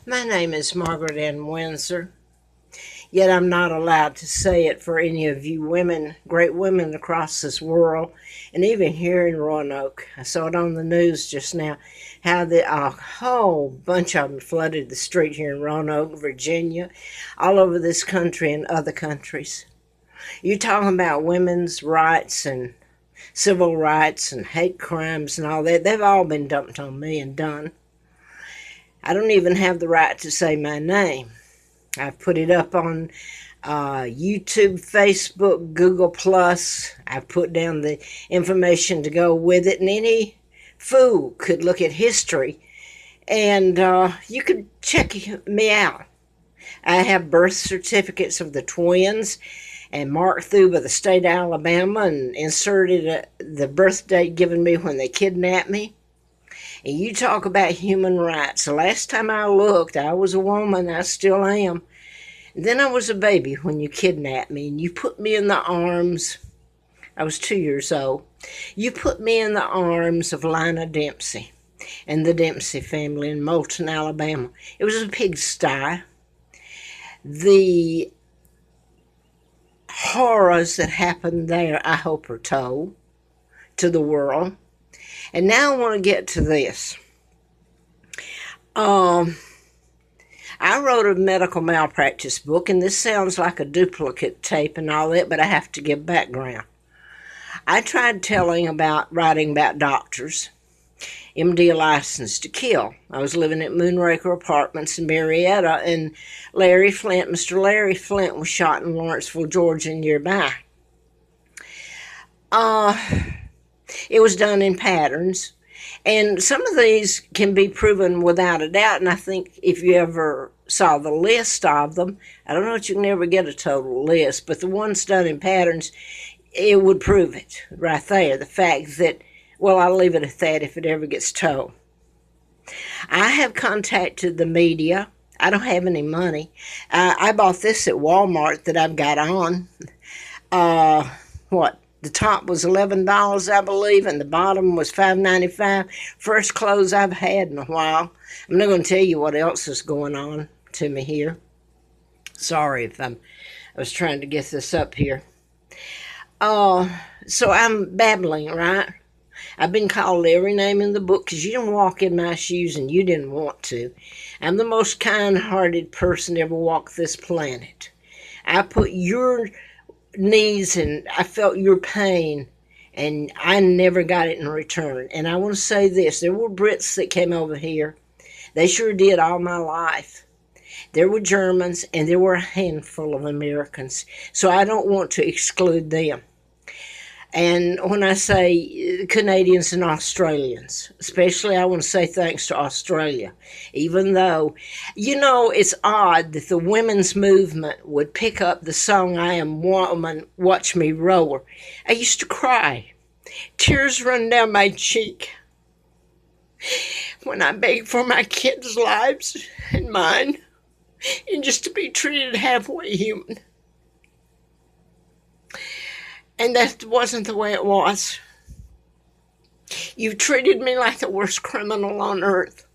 My name is Margaret Ann Windsor, yet I'm not allowed to say it for any of you women, great women across this world, and even here in Roanoke. I saw it on the news just now how a whole bunch of them flooded the street here in Roanoke, Virginia, all over this country and other countries. You talking about women's rights and civil rights and hate crimes and all that, they've all been dumped on me and done. I don't even have the right to say my name. I've put it up on YouTube, Facebook, Google+. I've put down the information to go with it, and any fool could look at history, and you could check me out. I have birth certificates of the twins and marked through by the state of Alabama and inserted the birth date given me when they kidnapped me. And you talk about human rights. The last time I looked, I was a woman. I still am. And then I was a baby when you kidnapped me, and you put me in the arms. I was 2 years old. You put me in the arms of Lina Dempsey and the Dempsey family in Moulton, Alabama. It was a pigsty. The horrors that happened there, I hope, are told to the world. And now I want to get to this. I wrote a medical malpractice book, and this sounds like a duplicate tape and all that, but I have to give background. I tried writing about doctors, MD License to Kill. I was living at Moonraker Apartments in Marietta, and Mr. Larry Flint was shot in Lawrenceville, Georgia, nearby. It was done in patterns, and some of these can be proven without a doubt, and I think if you ever saw the list of them, I don't know that you can ever get a total list, but the ones done in patterns, it would prove it right there. The fact that, well, I'll leave it at that if it ever gets told. I have contacted the media. I don't have any money. I bought this at Walmart that I've got on. The top was $11, I believe, and the bottom was $5.95. First clothes I've had in a while. I'm not going to tell you what else is going on to me here. Sorry if I was trying to get this up here. So I'm babbling, right? I've been called every name in the book because you didn't walk in my shoes and you didn't want to. I'm the most kind-hearted person to ever walk this planet. I put your needs and I felt your pain, and I never got it in return. And I want to say this, there were Brits that came over here. They sure did all my life. There were Germans, and there were a handful of Americans. So I don't want to exclude them. And when I say Canadians and Australians, especially I want to say thanks to Australia, even though, it's odd that the women's movement would pick up the song, I Am Woman, Watch Me Roar. I used to cry. Tears run down my cheek when I begged for my kids' lives and mine, and just to be treated halfway human. And that wasn't the way it was. You treated me like the worst criminal on earth.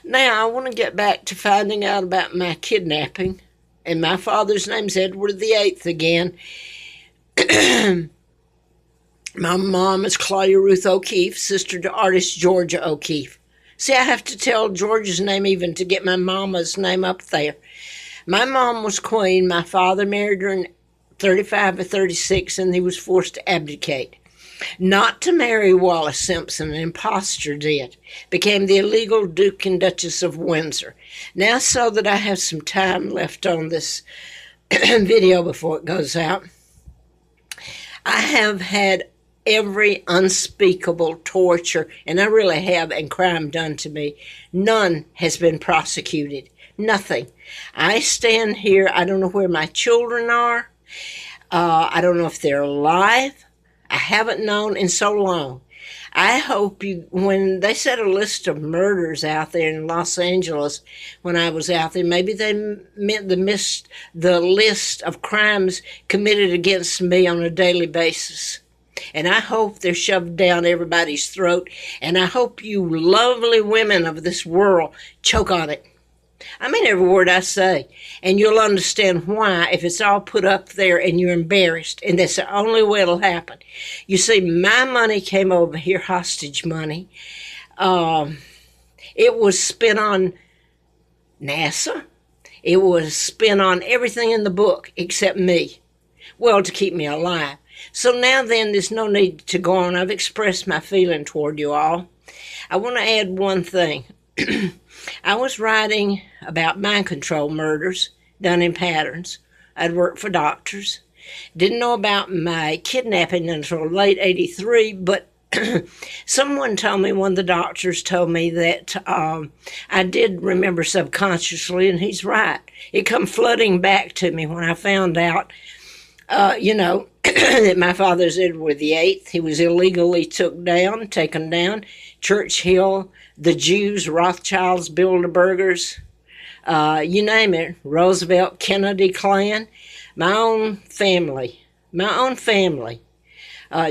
Now, I want to get back to finding out about my kidnapping. And my father's name's Edward VIII again. My mom is Claudia Ruth O'Keefe, sister to artist Georgia O'Keefe. See, I have to tell Georgia's name even to get my mama's name up there. My mom was queen. My father married her in 35 or 36, and he was forced to abdicate. Not to marry Wallace Simpson, an impostor did. Became the illegal Duke and Duchess of Windsor. Now, so that I have some time left on this video before it goes out, I have had every unspeakable torture, and I really have, and crime done to me. None has been prosecuted. Nothing. I stand here, I don't know where my children are. I don't know if they're alive. I haven't known in so long. I hope when they set a list of murders out there in Los Angeles when I was out there, maybe they meant the list of crimes committed against me on a daily basis. And I hope they're shoved down everybody's throat. And I hope you lovely women of this world choke on it. I mean every word I say. And you'll understand why if it's all put up there and you're embarrassed. And that's the only way it'll happen. You see, my money came over here, hostage money. It was spent on NASA. It was spent on everything in the book except me. Well, to keep me alive. So now then, there's no need to go on. I've expressed my feeling toward you all. I want to add one thing. I was writing about mind control murders done in patterns. I'd worked for doctors. Didn't know about my kidnapping until late 83, but someone told me, one of the doctors told me that I did remember subconsciously, and he's right. It come flooding back to me when I found out, that my father's Edward VIII. He was illegally taken down. Churchill, the Jews, Rothschilds, Bilderbergers, you name it, Roosevelt, Kennedy clan, my own family,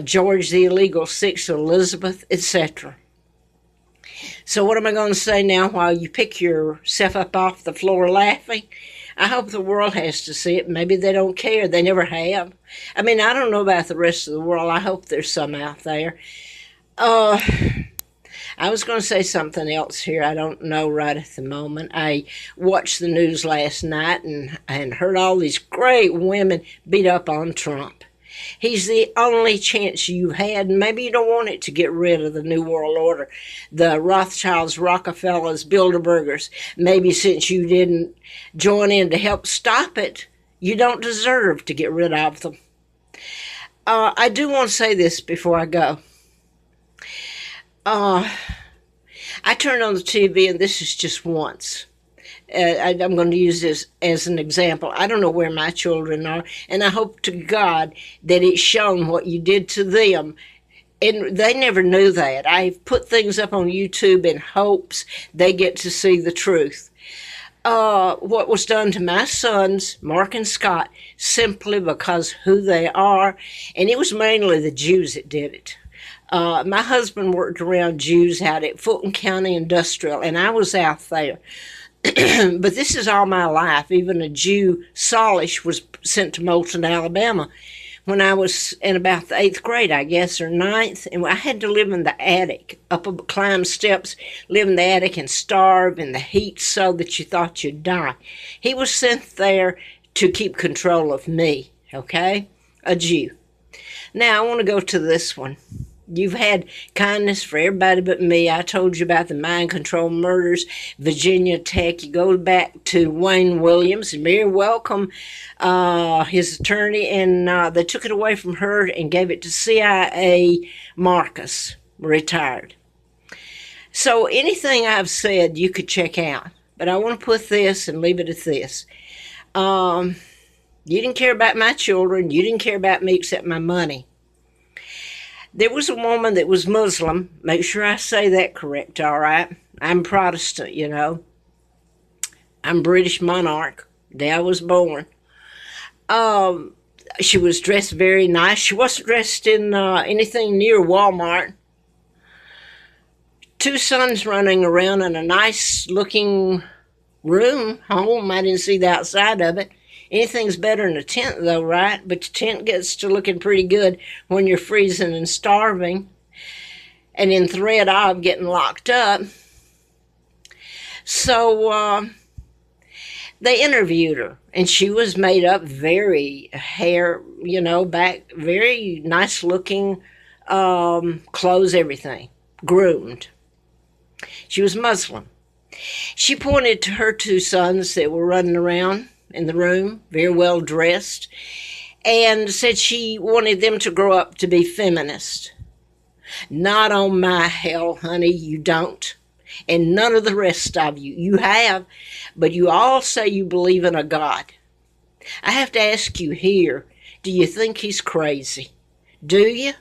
George the illegal sixth, Elizabeth, etc. So what am I going to say now while you pick yourself up off the floor laughing? I hope the world has to see it. Maybe they don't care. They never have. I mean, I don't know about the rest of the world. I hope there's some out there. I was going to say something else here. I don't know right at the moment. I watched the news last night and heard all these great women beat up on Trump. He's the only chance you had. Maybe you don't want it to get rid of the New World Order, the Rothschilds, Rockefellers, Bilderbergers. Maybe since you didn't join in to help stop it, you don't deserve to get rid of them. I do want to say this before I go. I turned on the TV, and this is just once. I'm going to use this as an example. I don't know where my children are, and I hope to God that it's shown what you did to them. And they never knew that. I've put things up on YouTube in hopes they get to see the truth. What was done to my sons, Mark and Scott, simply because who they are, and it was mainly the Jews that did it. My husband worked around Jews out at Fulton County Industrial, and I was out there. But this is all my life. Even a Jew, Solish, was sent to Moulton, Alabama when I was in about the 8th grade, I guess, or 9th. And I had to live in the attic, climb steps, live in the attic and starve in the heat so that you thought you'd die. He was sent there to keep control of me, okay? A Jew. Now, I want to go to this one. You've had kindness for everybody but me. I told you about the mind control murders, Virginia Tech. You go back to Wayne Williams, and very welcome, his attorney, and they took it away from her and gave it to CIA Marcus, retired. So anything I've said you could check out, but I want to put this and leave it at this. You didn't care about my children. You didn't care about me except my money. There was a woman that was Muslim. Make sure I say that correct, all right? I'm Protestant, you know. I'm British monarch. Day I was born. She was dressed very nice. She wasn't dressed in anything near Walmart. 2 sons running around in a nice-looking room, home. I didn't see the outside of it. Anything's better than a tent, though, right? But the tent gets to looking pretty good when you're freezing and starving and in threat of getting locked up. So they interviewed her, and she was made up very very nice-looking clothes, everything, groomed. She was Muslim. She pointed to her 2 sons that were running around in the room, very well dressed, and said she wanted them to grow up to be feminist. Not on my hell, honey, you don't. And none of the rest of you. You have, but you all say you believe in a God. I have to ask you here, do you think he's crazy? Do you?